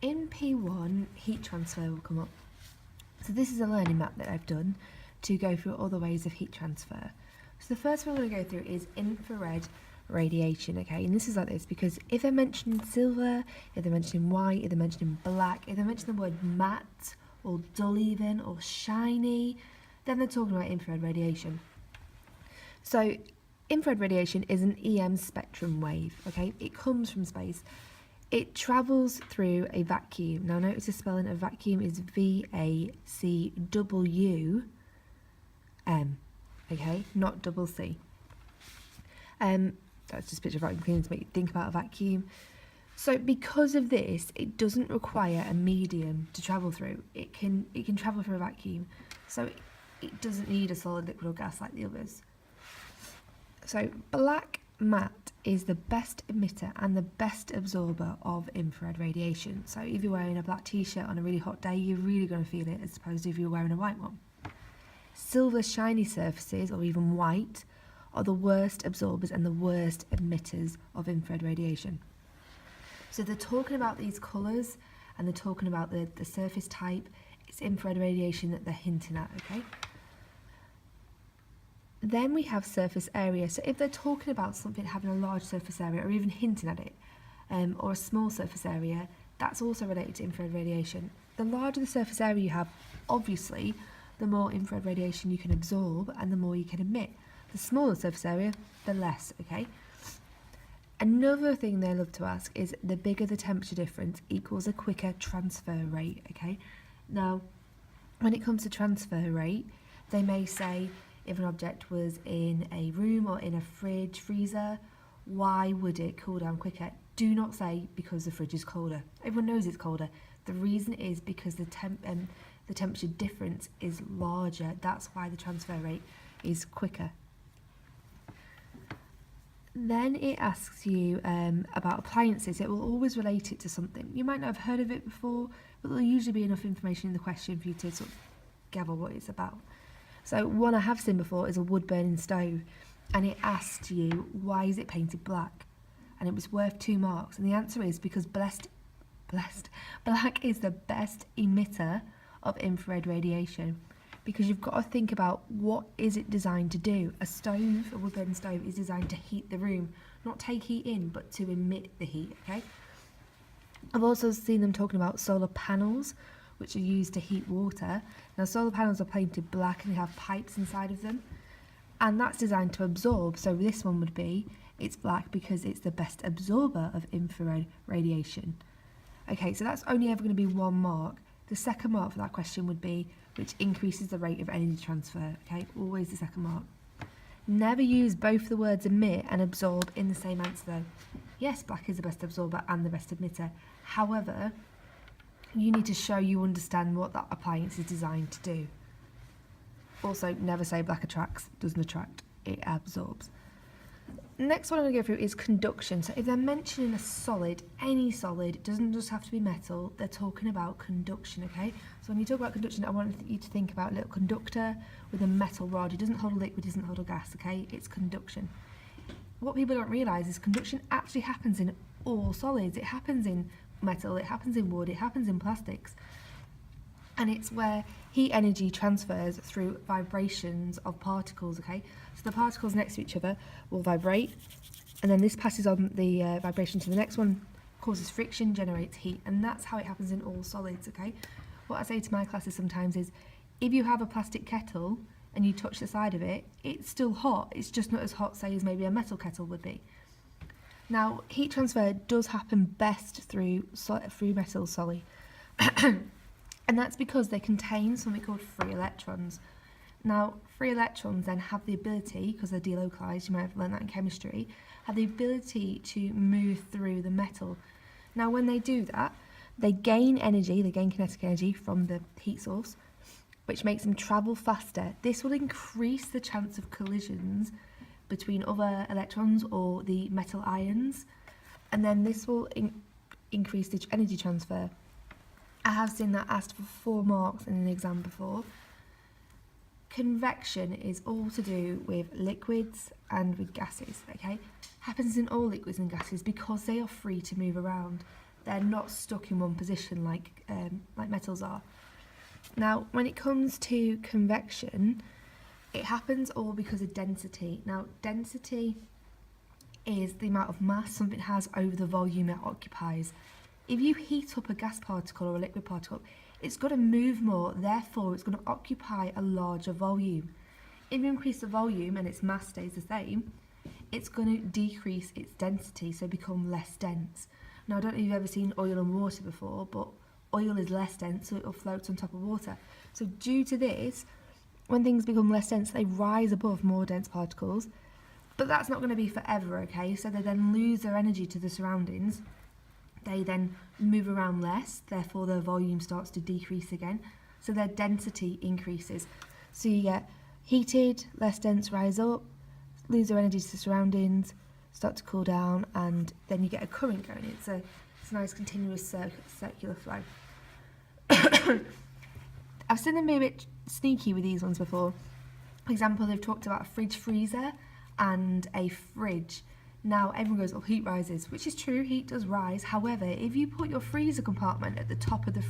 in P1, heat transfer will come up. So this is a learning map that I've done to go through other ways of heat transfer. So the first one I'm going to go through is infrared radiation, okay? And this is like this because if they're mentioning silver, if they're mentioning white, if they're mentioning black, if they're mentioning the word matte or dull even or shiny, then they're talking about infrared radiation. So infrared radiation is an EM spectrum wave, okay? It comes from space. It travels through a vacuum. Now notice the spelling of vacuum is V-A-C-W-M, okay? Not double C. That's just a picture of vacuum cleaner to make you think about a vacuum. So because of this, it doesn't require a medium to travel through. It can travel through a vacuum. So it doesn't need a solid, liquid or gas like the others. So black matte is the best emitter and the best absorber of infrared radiation. So if you're wearing a black t-shirt on a really hot day, you're really going to feel it as opposed to if you're wearing a white one. Silver shiny surfaces, or even white, are the worst absorbers and the worst emitters of infrared radiation. So they're talking about these colours and they're talking about the surface type. It's infrared radiation that they're hinting at, okay? Then we have surface area. So if they're talking about something having a large surface area or even hinting at it, or a small surface area, that's also related to infrared radiation. The larger the surface area you have, obviously, the more infrared radiation you can absorb and the more you can emit. The smaller surface area, the less, okay? Another thing they love to ask is the bigger the temperature difference equals a quicker transfer rate, okay? Now, when it comes to transfer rate, they may say if an object was in a room or in a fridge, freezer, why would it cool down quicker? Do not say because the fridge is colder. Everyone knows it's colder. The reason is because the temperature difference is larger. That's why the transfer rate is quicker. Then it asks you about appliances. It will always relate it to something. You might not have heard of it before, but there'll usually be enough information in the question for you to sort of gather what it's about. So one I have seen before is a wood burning stove, and it asked you, why is it painted black? And it was worth 2 marks. And the answer is because black is the best emitter of infrared radiation. Because you've got to think about what is it designed to do. A wood burning stove is designed to heat the room, not take heat in, but to emit the heat, okay? I've also seen them talking about solar panels, which are used to heat water. Now solar panels are painted black and they have pipes inside of them, and that's designed to absorb. So this one would be, it's black because it's the best absorber of infrared radiation. Okay, so that's only ever going to be 1 mark. The second mark for that question would be which increases the rate of energy transfer, okay? Always the second mark. Never use both the words emit and absorb in the same answer though. Yes, black is the best absorber and the best emitter. However, you need to show you understand what that appliance is designed to do. Also, never say black attracts, doesn't attract, it absorbs. Next one I'm going to go through is conduction. So if they're mentioning a solid, any solid, it doesn't just have to be metal, they're talking about conduction, okay? So when you talk about conduction, I want you to think about a little conductor with a metal rod. It doesn't hold a liquid, it doesn't hold a gas, okay? It's conduction. What people don't realise is conduction actually happens in all solids. It happens in metal, it happens in wood, it happens in plastics. And it's where heat energy transfers through vibrations of particles, okay? So the particles next to each other will vibrate, and then this passes on the vibration to the next one, causes friction, generates heat, and that's how it happens in all solids, okay? What I say to my classes sometimes is, if you have a plastic kettle and you touch the side of it, it's still hot, it's just not as hot, say, as maybe a metal kettle would be. Now, heat transfer does happen best through metals, sorry. And that's because they contain something called free electrons. Now, free electrons then have the ability, because they're delocalized, you might have learned that in chemistry, have the ability to move through the metal. Now, when they do that, they gain energy, they gain kinetic energy from the heat source, which makes them travel faster. This will increase the chance of collisions between other electrons or the metal ions, and then this will increase the energy transfer. I have seen that asked for 4 marks in an exam before. Convection is all to do with liquids and with gases, okay? Happens in all liquids and gases because they are free to move around. They're not stuck in one position like metals are. Now, when it comes to convection, it happens all because of density. Now, density is the amount of mass something has over the volume it occupies. If you heat up a gas particle or a liquid particle, it's going to move more, therefore it's going to occupy a larger volume. If you increase the volume and its mass stays the same, it's going to decrease its density, so become less dense. Now, I don't know if you've ever seen oil and water before, but oil is less dense, so it will float on top of water. So due to this, when things become less dense, they rise above more dense particles, but that's not going to be forever, okay? So they then lose their energy to the surroundings. They then move around less, therefore their volume starts to decrease again, so their density increases. So you get heated, less dense, rise up, lose their energy to the surroundings, start to cool down, and then you get a current going. It's a nice continuous circular flow. I've seen them be a bit sneaky with these ones before. For example, they've talked about a fridge freezer and a fridge. Now everyone goes, oh, heat rises, which is true, heat does rise. However, if you put your freezer compartment at the top of the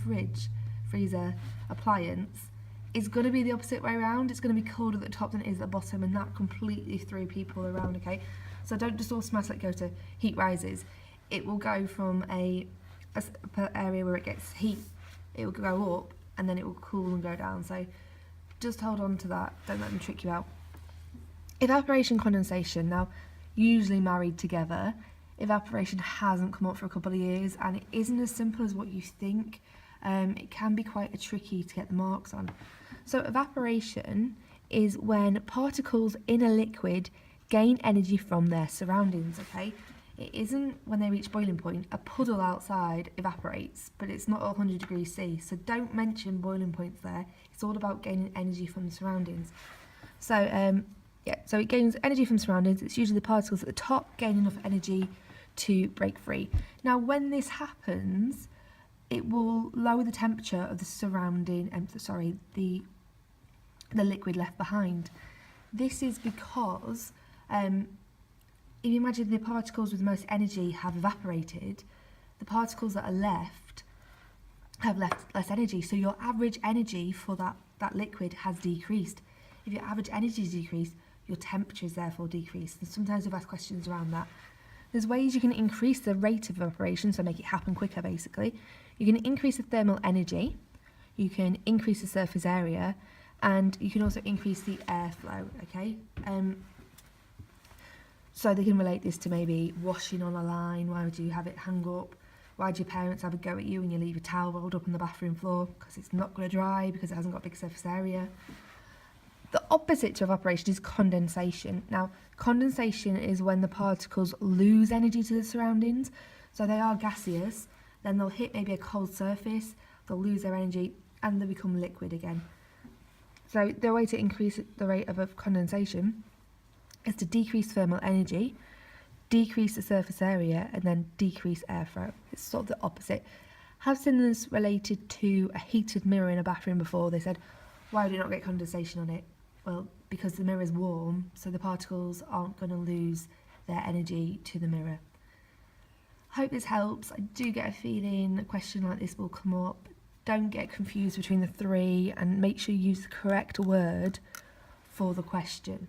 freezer appliance, it's going to be the opposite way around. It's going to be colder at the top than it is at the bottom, and that completely threw people around, okay? So don't just automatically go to heat rises. It will go from a area where it gets heat, it will go up, and then it will cool and go down. So just hold on to that, don't let them trick you out. Evaporation, condensation, now usually married together. Evaporation hasn't come up for a couple of years, and it isn't as simple as what you think. It can be quite tricky to get the marks on. So evaporation is when particles in a liquid gain energy from their surroundings, okay? It isn't when they reach boiling point. A puddle outside evaporates, but it's not 100 degrees C, so don't mention boiling points there. It's all about gaining energy from the surroundings. So so it gains energy from surroundings. It's usually the particles at the top gain enough energy to break free. Now, when this happens, it will lower the temperature of the surrounding, the liquid left behind. This is because if you imagine the particles with the most energy have evaporated, the particles that are left have left less energy. So your average energy for that liquid has decreased. If your average energy is decreased, your temperature is therefore decreased. And sometimes we've asked questions around that. There's ways you can increase the rate of evaporation, so make it happen quicker basically. You can increase the thermal energy, you can increase the surface area, and you can also increase the airflow, okay? So they can relate this to maybe washing on a line. Why would you have it hang up? Why do your parents have a go at you when you leave a towel rolled up on the bathroom floor? Because it's not going to dry, because it hasn't got a big surface area. The opposite to evaporation is condensation. Now, condensation is when the particles lose energy to the surroundings. So they are gaseous, then they'll hit maybe a cold surface, they'll lose their energy, and they become liquid again. So the way to increase the rate of condensation is to decrease thermal energy, decrease the surface area, and then decrease airflow. It's sort of the opposite. Have seen this related to a heated mirror in a bathroom before. They said, why would you not get condensation on it? Well, because the mirror is warm, so the particles aren't going to lose their energy to the mirror. Hope this helps. I do get a feeling a question like this will come up. Don't get confused between the three, and make sure you use the correct word for the question.